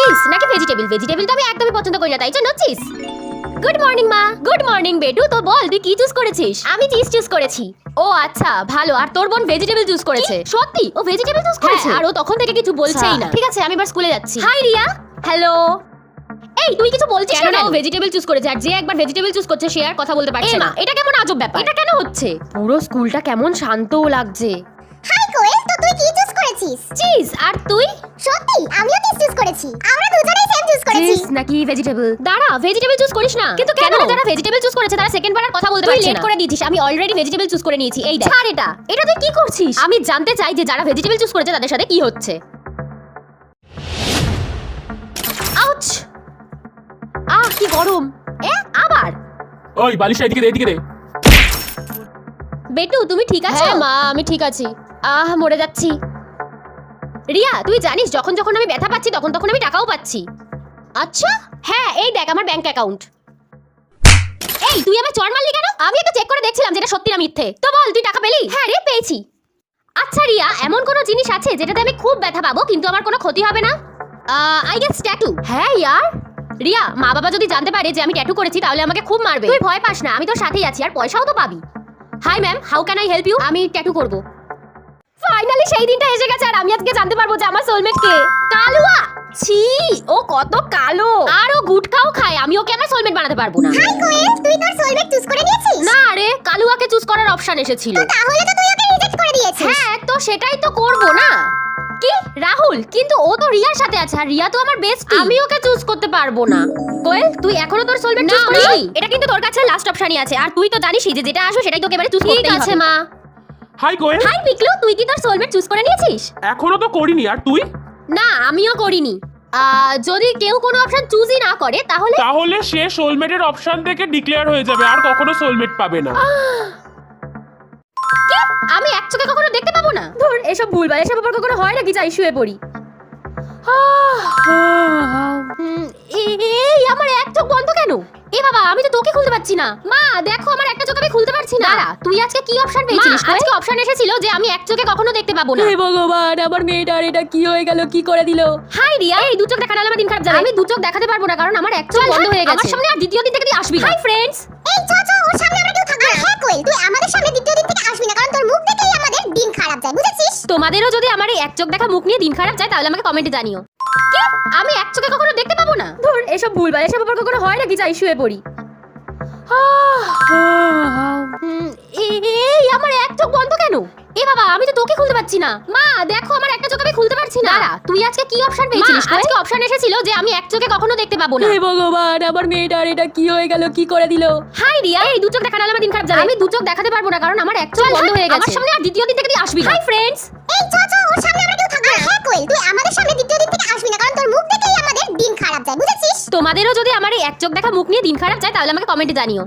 Cheese নাকি vegetable? Vegetable তো আমি একদমই পছন্দ করি না, তাই জন্য চিজ। গুড মর্নিং মা। গুড মর্নিং বেটু। তো বল তুই কি চুজ করেছিস? আমি চিজ চুজ করেছি। ও আচ্ছা ভালো। আর তোর বোন ভেজিটেবল চুজ করেছে? সত্যি ও ভেজিটেবল চুজ করেছে? আর ও তখন থেকে কিছু বলছেই না। ঠিক আছে আমি এবার স্কুলে যাচ্ছি। হাই রিয়া। হ্যালো। এই তুই কিছু বলছিস কেন? ও ভেজিটেবল চুজ করেছে, আর যে একবার ভেজিটেবল চুজ করছে সে আর কথা বলতে পারছে না। এটা কেমন আজব ব্যাপার? এটা কেন হচ্ছে? পুরো স্কুলটা কেমন শান্তও লাগছে। হাই কোয়েল, তো তুই কি চুজ করেছিস? চিজ। আর তুই? সত্যি আমিও চিজ চুজ করেছি। আমরা দুজনেই সেম চুজ করেছি। চিজ নাকি ভেজিটেবল? দাঁড়া, ভেজিটেবল চুজ করিস না। কিন্তু কেন? যারা ভেজিটেবল চুজ করেছে তারা সেকেন্ড বার আর কথা বলতে পারছে না। তুই লেট করে দিয়েছিস। আমি অলরেডি ভেজিটেবল চুজ করে নিয়েছি। এই দেখ। ছাড় এটা। এটা তুই কি করছিস? আমি জানতে চাই যে যারা ভেজিটেবল চুজ করেছে তাদের সাথে কি হচ্ছে। আউচ! কি গরম। আবার ওই বালিশটা এদিকে দে, এদিকে দে। বেটু তুমি ঠিক আছো? হ্যাঁ মা আমি ঠিক আছি। মরে যাচ্ছি। রিয়া তুই জানিস যখন যখন আমি ব্যথা পাচ্ছি তখন তখন আমি টাকাও পাচ্ছি। আচ্ছা হ্যাঁ, এই দেখ আমার ব্যাংক অ্যাকাউন্ট। এই তুই আমায় চড় মারলি কেন? আমি একটু চেক করে দেখছিলাম যেটা সত্যি না মিথ্যে। তো বল তুই টাকা পেলি? হ্যাঁ রে পেয়েছি। আচ্ছা রিয়া, এমন কোনো জিনিস আছে যেটাতে আমি খুব ব্যথা পাবো কিন্তু আমার কোনো ক্ষতি হবে না? I guess tattoo. হ্যাঁ ইয়ার। রিয়া মা বাবা যদি জানতে পারে যে আমি ট্যাটু করেছি তাহলে আমাকে খুব মারবে। তুই ভয় পাস না, আমি তোর সাথেই আছি আর পয়সাও তো পাবি। Hi ma'am, how can I help you? আমি ট্যাটু করব। ফাইনালি সেই দিনটা এসে গেছে আর আমি আজকে জানতে পারবো যে আমার সোলমেট কে। কালুয়া। ছি, ও কত কালো। আর ও গুটখাও খায়। আমি ওকে আমার সোলমেট বানাতে পারবো না। হাই কোয়েল, তুই তোর সোলমেট চুজ করে নিয়েছিস? না রে, কালুয়াকে চুজ করার অপশন এসেছিল। তাহলে তো তুই ওকে রিজেক্ট করে দিয়েছিস। হ্যাঁ তো সেটাই তো করব না। কি রাহুল? কিন্তু ও তো রিয়ার সাথে আছে আর রিয়া তো আমার বেস্টি। আমি ওকে চুজ করতে পারবো না। কোয়েল তুই এখনো তোর সোলমেট চুজ করিসনি? এটা কিন্তু তোর কাছে লাস্ট অপশনই আছে আর তুই তো জানিসই যে যেটা আসবে সেটাই তোকে এবারে চুজ করতেই হবে। ঠিক আছে মা। হাই কোয়েল। হাই পিকলু, তুই কি তোর সোলমেট চুজ করে নিয়েছিস? এখনো তো করিনি। আর তুই? না আমিও করিনি। যদি কেউ কোনো অপশন চুজই না করে তাহলে তাহলে সে সোলমেটের অপশন থেকে ডিক্লেয়ার হয়ে যাবে আর কখনো সোলমেট পাবে না। কি? আমি এক চোখে কখনো দেখতে পাবো না? ধুর, এসব ভুলভাল। এসব আবার কখনো হয় নাকি? যাই শুয়ে পড়ি। এই আমার এক চোখ বন্ধ কেন? এ বাবা, আমি তো তোকে খুলতে পারছি না। মা দেখো আমার একটা চোখ আমি খুলতে পারছি না। দাঁড়া, তুই আজকে কি অপশন পেয়েছিস? আজকে অপশন এসেছিল যে আমি এক চোখে কখনো দেখতে পাবো না। হে ভগবান, আমার মেয়েটার এটা কি হয়ে গেল? কি করে দিল? হাই রিয়া, এই দু চোখ দেখালে আমার দিন খারাপ যাবে। আমি দু চোখ দেখাতে পারবো না কারণ আমার এক চোখ বন্ধ হয়ে গেছে। আমার সামনে আর দ্বিতীয় দিন থেকে তুই আসবি না। Hi friends. এই চ চ, ওর সামনে আমরা কেউ থাকবো না। হ্যাঁ কোয়েল, তুই আমাদের সামনে দ্বিতীয় দিন থেকে আসবি না কারণ তোর মুখ দেখেই আমাদের দিন খারাপ যায়, বুঝেছিস? তোমাদেরও যদি আমার এই এক চোখ দেখা মুখ নিয়ে দিন খারাপ যায় তাহলে আমাকে কমেন্টে জানিও। কি? আমি এক চোখে কখনো দেখতে পাবো না? ধুর, এসব ভুলভাল। এসব আবার কখনো হয় নাকি? যাই শুয়ে পড়ি। এই আমার এক চোখ বন্ধ কেন? এ বাবা, আমি তো তোকে খুলতে পারছি না। মা দেখো আমার একটা চোখ আমি খুলতে পারছি না। দাঁড়া, তুই আজকে কি অপশন পেয়েছিস? আজকে অপশন এসেছিল যে আমি এক চোখে কখনো দেখতে পাবো না। হে ভগবান, আমার মেয়েটার এটা কি হয়ে গেল? কি করে দিল? হাই রিয়া, এই দু চোখ দেখালে আমার দিন খারাপ যাবে। আমি দু চোখ দেখাতে পারবো না কারণ আমার এক চোখ বন্ধ হয়ে গেছে। আমার সামনে আর দ্বিতীয় দিন থেকে তুই আসবি না। Hi friends. এই চ চ, ওর সামনে আমরা কেউ থাকবো না। হ্যাঁ কোয়েল, তুই আমাদের সামনে দ্বিতীয় দিন থেকে আসবি না কারণ তোর মুখ দেখেই আমাদের দিন খারাপ যায়, বুঝেছিস? তোমাদেরও যদি আমার এই এক চোখ দেখা মুখ নিয়ে দিন খারাপ যায় তাহলে আমাকে কমেন্টে জানিও।